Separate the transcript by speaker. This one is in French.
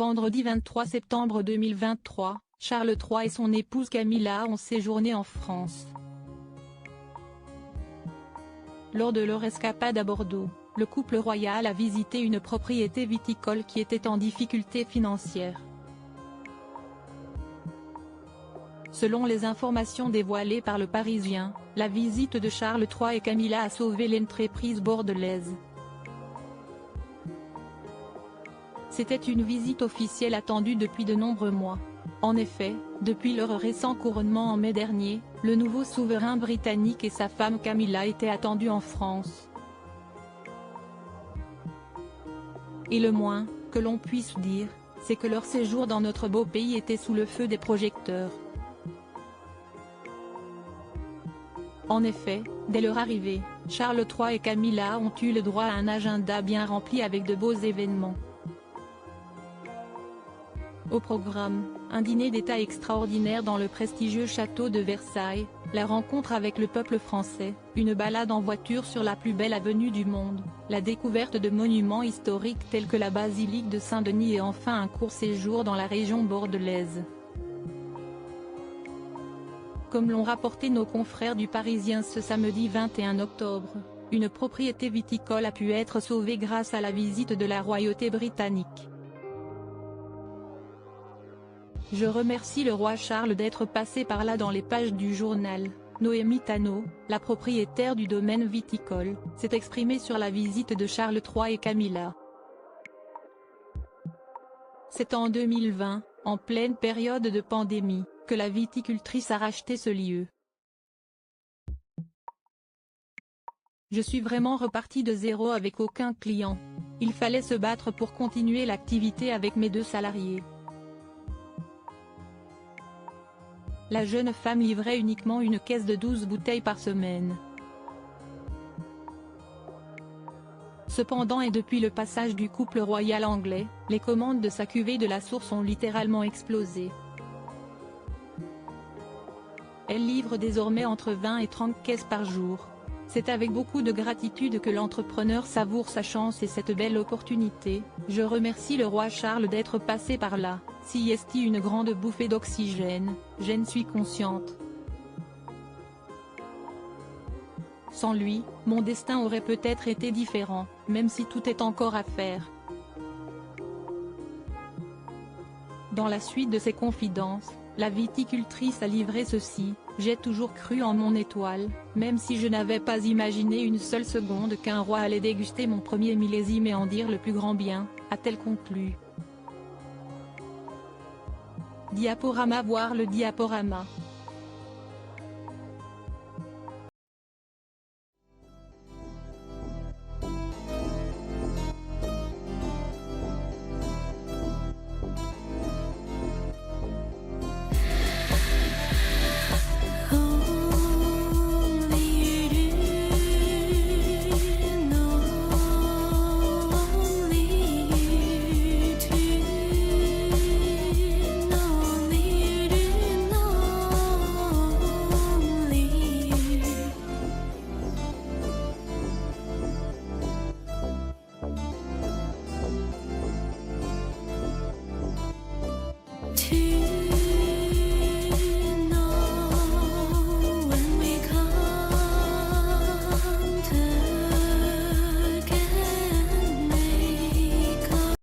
Speaker 1: vendredi 23 septembre 2023, Charles III et son épouse Camilla ont séjourné en France. Lors de leur escapade à Bordeaux, le couple royal a visité une propriété viticole qui était en difficulté financière. Selon les informations dévoilées par Le Parisien, la visite de Charles III et Camilla a sauvé l'entreprise bordelaise. C'était une visite officielle attendue depuis de nombreux mois. En effet, depuis leur récent couronnement en mai dernier, le nouveau souverain britannique et sa femme Camilla étaient attendus en France. Et le moins que l'on puisse dire, c'est que leur séjour dans notre beau pays était sous le feu des projecteurs. En effet, dès leur arrivée, Charles III et Camilla ont eu le droit à un agenda bien rempli avec de beaux événements. Au programme, un dîner d'État extraordinaire dans le prestigieux château de Versailles, la rencontre avec le peuple français, une balade en voiture sur la plus belle avenue du monde, la découverte de monuments historiques tels que la basilique de Saint-Denis et enfin un court séjour dans la région bordelaise. Comme l'ont rapporté nos confrères du Parisien ce samedi 21 octobre, une propriété viticole a pu être sauvée grâce à la visite de la royauté britannique. Je remercie le roi Charles d'être passé par là dans les pages du journal. Noémie Tannot, la propriétaire du domaine viticole, s'est exprimée sur la visite de Charles III et Camilla. C'est en 2020, en pleine période de pandémie, que la viticultrice a racheté ce lieu. Je suis vraiment reparti de zéro avec aucun client. Il fallait se battre pour continuer l'activité avec mes 2 salariés. La jeune femme livrait uniquement une caisse de 12 bouteilles par semaine. Cependant et depuis le passage du couple royal anglais, les commandes de sa cuvée de la Source ont littéralement explosé. Elle livre désormais entre 20 et 30 caisses par jour. C'est avec beaucoup de gratitude que l'entrepreneur savoure sa chance et cette belle opportunité. Je remercie le roi Charles d'être passé par là, si est une grande bouffée d'oxygène, j'en suis consciente. Sans lui, mon destin aurait peut-être été différent, même si tout est encore à faire. Dans la suite de ses confidences, la viticultrice a livré ceci: j'ai toujours cru en mon étoile, même si je n'avais pas imaginé une seule seconde qu'un roi allait déguster mon premier millésime et en dire le plus grand bien, a-t-elle conclu. Diaporama. Voir le diaporama.